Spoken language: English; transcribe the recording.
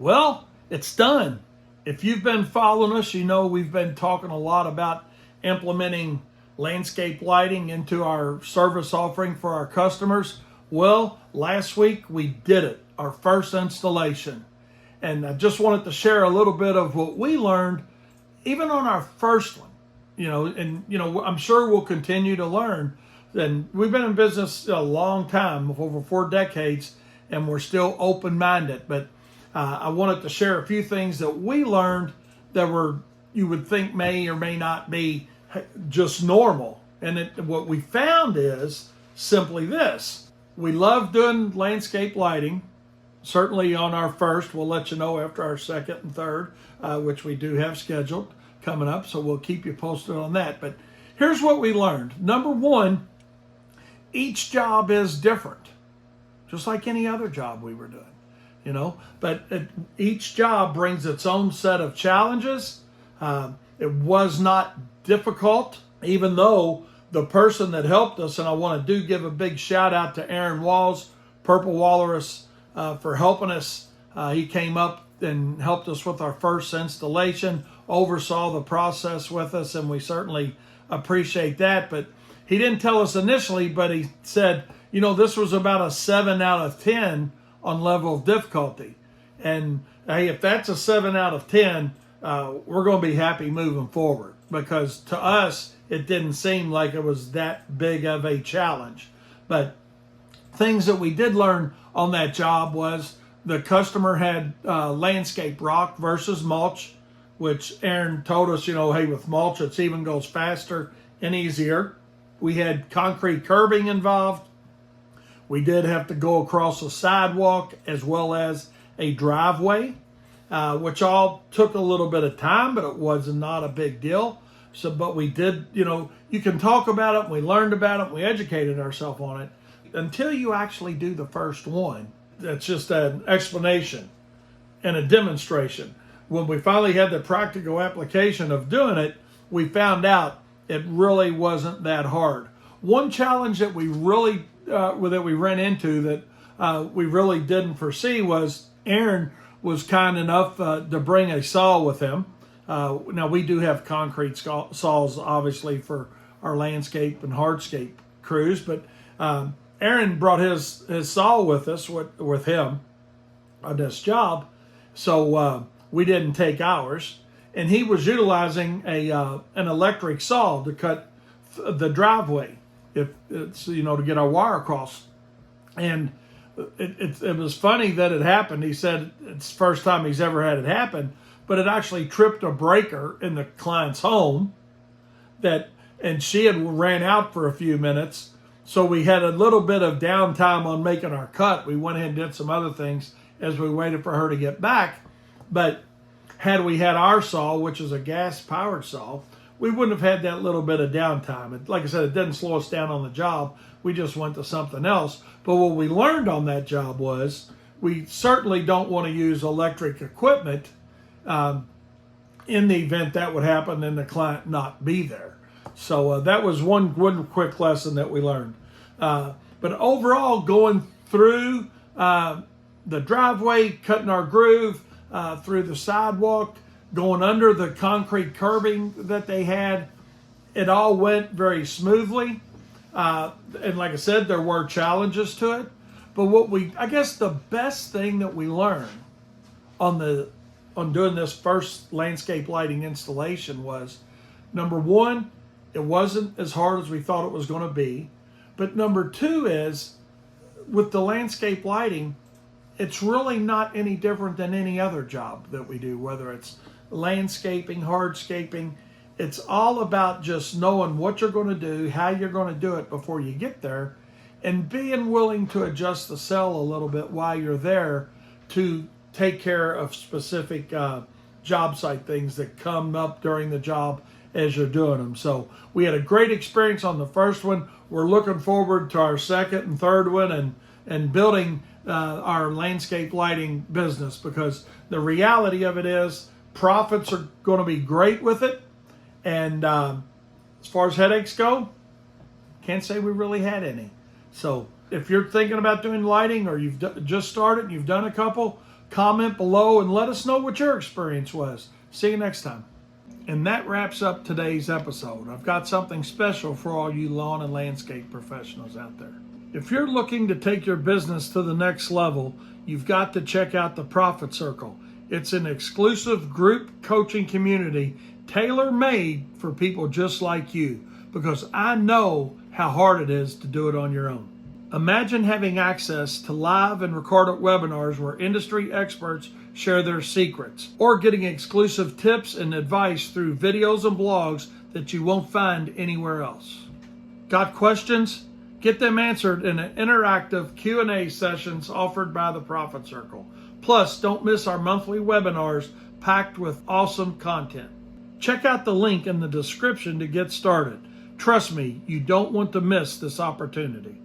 Well, it's done. If you've been following us, you know we've been talking a lot about implementing landscape lighting into our service offering for our customers. Well, last week we did it, our first installation. And I just wanted to share a little bit of what we learned even on our first one. I'm sure we'll continue to learn. And we've been in business a long time, over 4 decades, and we're still open-minded. But I wanted to share a few things that we learned that you would think may or may not be just normal. And what we found is simply this. We love doing landscape lighting. Certainly on our first, we'll let you know after our second and third, which we do have scheduled coming up. So we'll keep you posted on that. But here's what we learned. Number one, each job is different, just like any other job we were doing. But each job brings its own set of challenges. It was not difficult, even though the person that helped us, and I want to give a big shout out to Aaron Walls, Purple Walrus, for helping us. He came up and helped us with our first installation, oversaw the process with us, and we certainly appreciate that. But he didn't tell us initially, but he said, this was about a 7 out of 10 on level of difficulty. And hey, if that's a 7 out of 10, we're going to be happy moving forward, because to us, it didn't seem like it was that big of a challenge. But things that we did learn on that job was the customer had landscape rock versus mulch, which Aaron told us, hey, with mulch, it even goes faster and easier. We had concrete curbing involved. We did have to go across a sidewalk as well as a driveway, which all took a little bit of time, but it was not a big deal. But we did, you can talk about it, and we learned about it, and we educated ourselves on it. Until you actually do the first one, that's just an explanation and a demonstration. When we finally had the practical application of doing it, we found out it really wasn't that hard. One challenge that we really ran into that we really didn't foresee was Aaron was kind enough to bring a saw with him. Now we do have concrete saws, obviously, for our landscape and hardscape crews, but Aaron brought his saw with us with him on this job, so we didn't take ours, and he was utilizing an electric saw to cut the driveway, if it's to get our wire across. And it was funny that it happened. He said it's the first time he's ever had it happen, but it actually tripped a breaker in the client's home, and she had ran out for a few minutes. So we had a little bit of downtime on making our cut. We went ahead and did some other things as we waited for her to get back. But had we had our saw, which is a gas-powered saw, we wouldn't have had that little bit of downtime. Like I said, it didn't slow us down on the job. We just went to something else. But what we learned on that job was we certainly don't want to use electric equipment in the event that would happen and the client not be there. So that was one quick lesson that we learned. But overall, going through the driveway, cutting our groove through the sidewalk, going under the concrete curbing that they had, it all went very smoothly. And like I said, there were challenges to it. But I guess the best thing that we learned on doing this first landscape lighting installation was, number one, it wasn't as hard as we thought it was going to be. But number two is, with the landscape lighting, it's really not any different than any other job that we do, whether it's landscaping, hardscaping. It's all about just knowing what you're going to do, how you're going to do it before you get there, and being willing to adjust the cell a little bit while you're there to take care of specific job site things that come up during the job as you're doing them. So we had a great experience on the first one. We're looking forward to our second and third one and building our landscape lighting business, because the reality of it is profits are going to be great with it. And as far as headaches go, can't say we really had any. So if you're thinking about doing lighting, or you've just started and you've done a couple, Comment below and let us know what your experience was. See you next time. And that wraps up today's episode. I've got something special for all you lawn and landscape professionals out there. If you're looking to take your business to the next level, you've got to check out the Profit Circle. It's an exclusive group coaching community tailor-made for people just like you, because I know how hard it is to do it on your own. Imagine having access to live and recorded webinars where industry experts share their secrets, or getting exclusive tips and advice through videos and blogs that you won't find anywhere else. Got questions? Get them answered in an interactive Q&A sessions offered by the Profit Circle. Plus, don't miss our monthly webinars packed with awesome content. Check out the link in the description to get started. Trust me, you don't want to miss this opportunity.